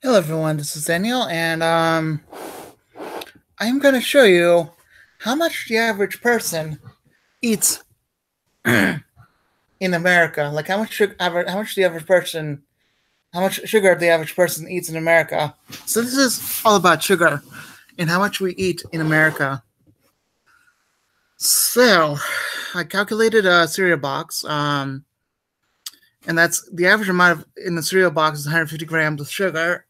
Hello everyone, this is Daniel, and I'm going to show you how much the average person eats in America. Like how much sugar the average person eats in America. So this is all about sugar and how much we eat in America. So I calculated a cereal box, and that's the average amount in the cereal box is 150 grams of sugar.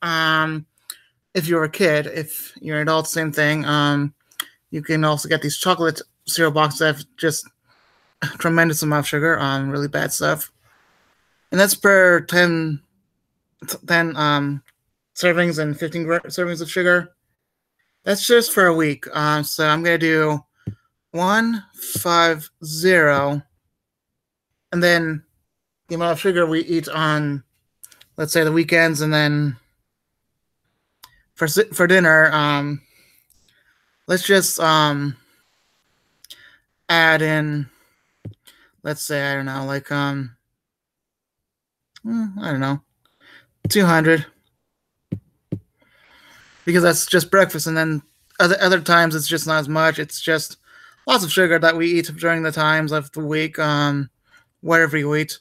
If you're a kid, if you're an adult, same thing. You can also get these chocolate cereal boxes that have just a tremendous amount of sugar, really bad stuff. And that's per 10 servings and 15 servings of sugar. That's just for a week. So I'm going to do 150, and then the amount of sugar we eat on, let's say, the weekends, and then for dinner, let's just add in, let's say, I don't know, like I don't know, 200, because that's just breakfast, and then other times it's just not as much. It's just lots of sugar that we eat during the times of the week, whatever you eat,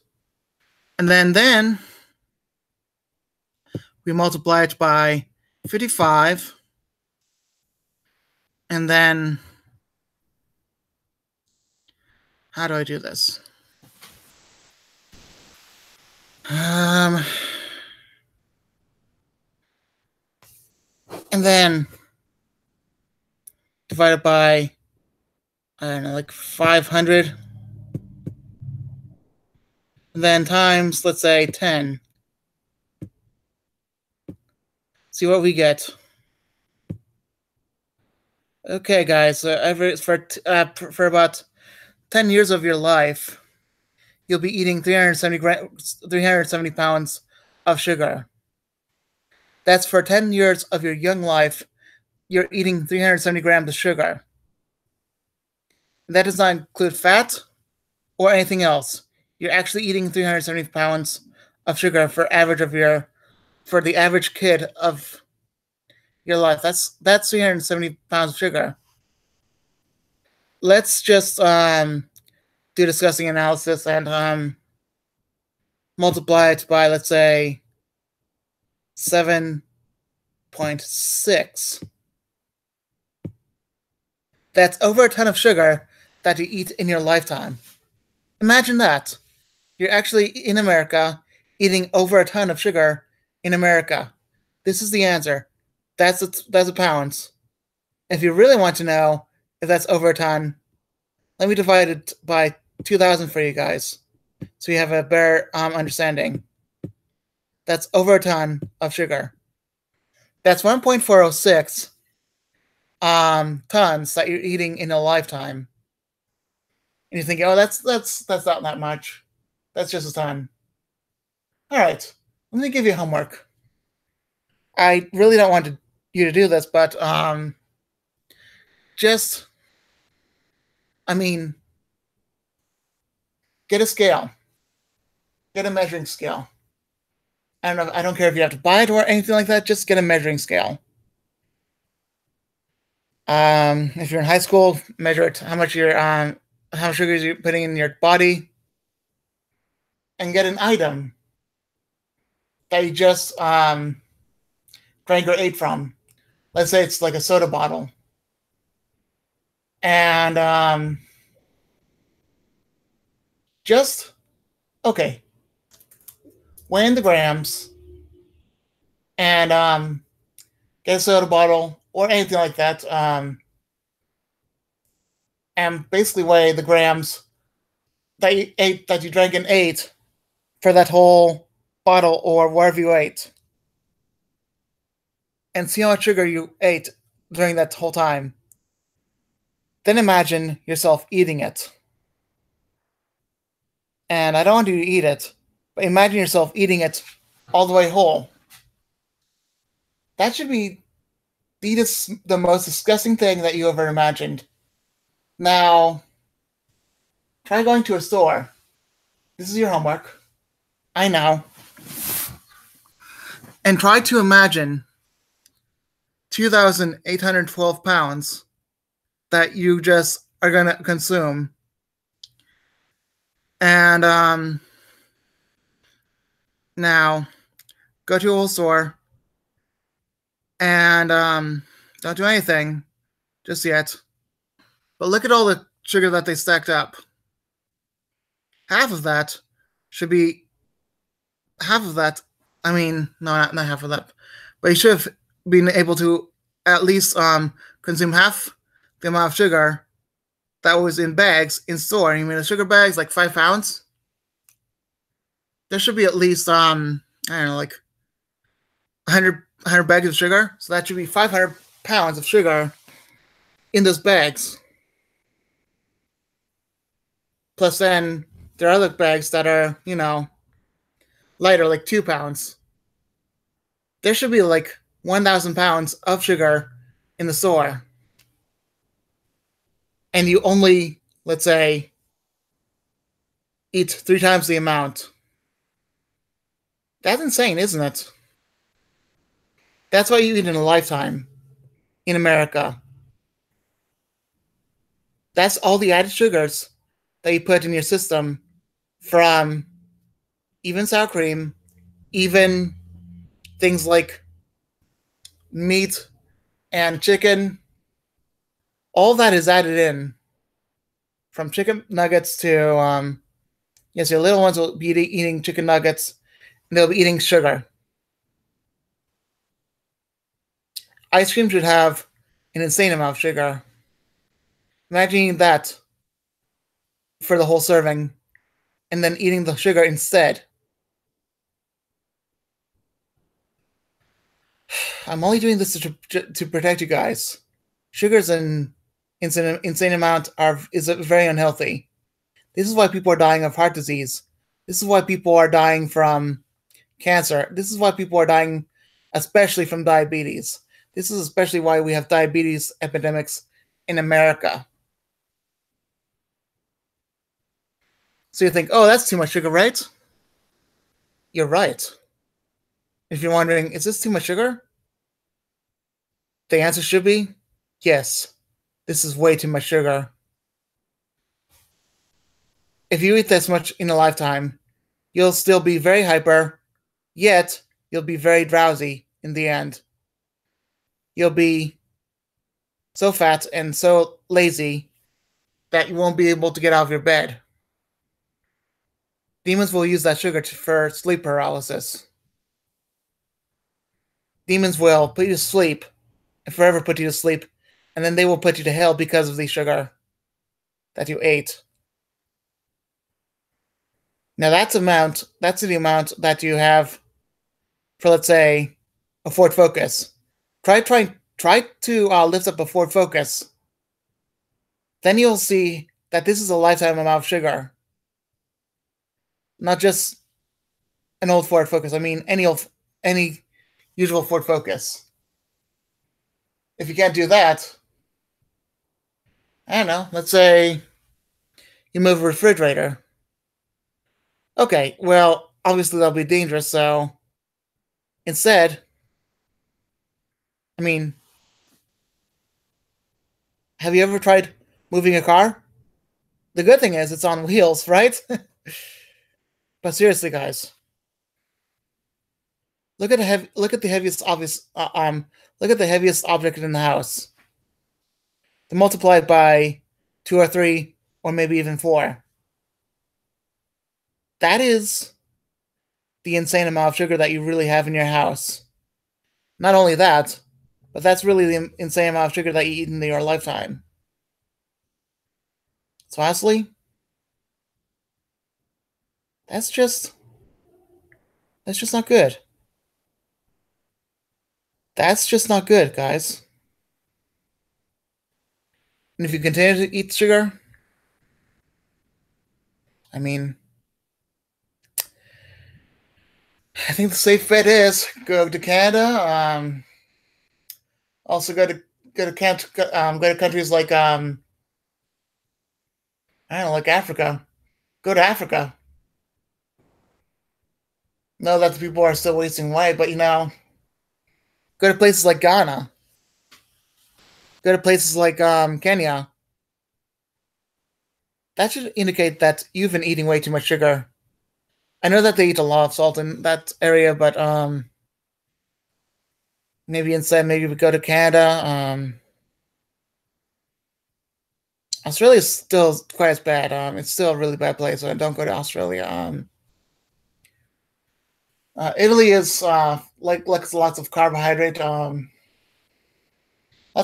and then we multiply it by 55, and then how do I do this? Um, and then divided by, I don't know, like 500, and then times, let's say, 10. See what we get. Okay, guys. So for about 10 years of your life, you'll be eating 370 pounds of sugar. That's for 10 years of your young life. You're eating 370 grams of sugar. That does not include fat or anything else. You're actually eating 370 pounds of sugar for the average kid of your life. That's 370 pounds of sugar. Let's just do disgusting analysis and multiply it by, let's say, 7.6. That's over a ton of sugar that you eat in your lifetime. Imagine that. You're actually in America eating over a ton of sugar in America. This is the answer. That's a pounds. If you really want to know if that's over a ton, let me divide it by 2,000 for you guys, so you have a better understanding. That's over a ton of sugar. That's 1.406 tons that you're eating in a lifetime. And you're thinking, oh, that's not that much. That's just a ton. All right, let me give you homework. I really don't want you to do this, but just, I mean, get a scale, get a measuring scale. I don't care if you have to buy it or anything like that. Just get a measuring scale. If you're in high school, measure it. How much sugar you're putting in your body, and get an item that you just drank or ate from. Let's say it's like a soda bottle, and just okay, weigh in the grams, and get a soda bottle or anything like that, and basically weigh the grams that you drank and ate for that whole bottle or wherever you ate, and see how much sugar you ate during that whole time. Then imagine yourself eating it. And I don't want you to eat it, but imagine yourself eating it all the way whole. That should be the most disgusting thing that you ever imagined. Now, try going to a store. This is your homework. I know. And try to imagine 2,812 pounds that you just are going to consume. And now go to a whole store and don't do anything just yet. But look at all the sugar that they stacked up. Half of that should be half of that. I mean, no, not half of that, but you should have been able to at least consume half the amount of sugar that was in bags in store. You mean the sugar bags like 5 pounds? There should be at least I don't know, like 100 bags of sugar. So that should be 500 pounds of sugar in those bags. Plus, then there are other bags that are, lighter, like 2 pounds. There should be like 1,000 pounds of sugar in the store. And you only, let's say, eat 3 times the amount. That's insane, isn't it? That's what you eat in a lifetime in America. That's all the added sugars that you put in your system from even sour cream, even things like meat and chicken. All that is added in from chicken nuggets to, yes, your little ones will be eating chicken nuggets and they'll be eating sugar. Ice cream should have an insane amount of sugar. Imagine eating that for the whole serving and then eating the sugar instead. I'm only doing this to protect you guys. Sugar's an insane amount is very unhealthy. This is why people are dying of heart disease. This is why people are dying from cancer. This is why people are dying especially from diabetes. This is especially why we have diabetes epidemics in America. So you think, oh, that's too much sugar, right? You're right. If you're wondering, is this too much sugar? The answer should be yes. This is way too much sugar. If you eat this much in a lifetime, you'll still be very hyper, yet you'll be very drowsy in the end. You'll be so fat and so lazy that you won't be able to get out of your bed. Demons will use that sugar for sleep paralysis. Demons will put you to sleep and forever put you to sleep, and then they will put you to hell because of the sugar that you ate. Now that's the amount that you have for, let's say, a Ford Focus. Try to lift up a Ford Focus. Then you'll see that this is a lifetime amount of sugar. Not just an old Ford Focus. I mean any usual Ford Focus. If you can't do that, I don't know, let's say you move a refrigerator. Okay, well, obviously that'll be dangerous, so instead, I mean, have you ever tried moving a car? The good thing is it's on wheels, right? But seriously, guys, look at the heaviest object in the house. Then multiply it by 2 or 3 or maybe even 4. That is the insane amount of sugar that you really have in your house. Not only that, but that's really the insane amount of sugar that you eat in your lifetime. So honestly, that's just not good. That's just not good, guys. And if you continue to eat sugar, I mean, I think the safe bet is go to Canada. Also go to countries like I don't know, like Africa. Go to Africa. know that the people are still wasting away, but go to places like Ghana, go to places like Kenya. That should indicate that you've been eating way too much sugar. I know that they eat a lot of salt in that area, but maybe instead, maybe we go to Canada. Australia is still quite as bad. It's still a really bad place, so don't go to Australia. Italy is like lots of carbohydrate. Lots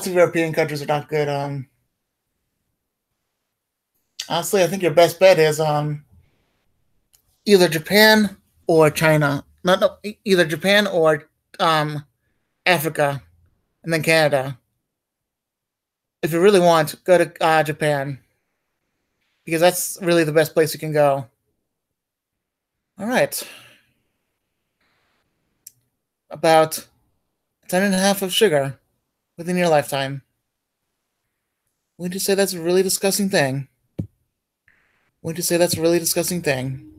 of European countries are not good. Honestly, I think your best bet is either Japan or China. Not no, either Japan or um Africa, and then Canada. If you really want, go to Japan because that's really the best place you can go. All right, about a ton and a half of sugar within your lifetime. Would you say that's a really disgusting thing? Would you say that's a really disgusting thing?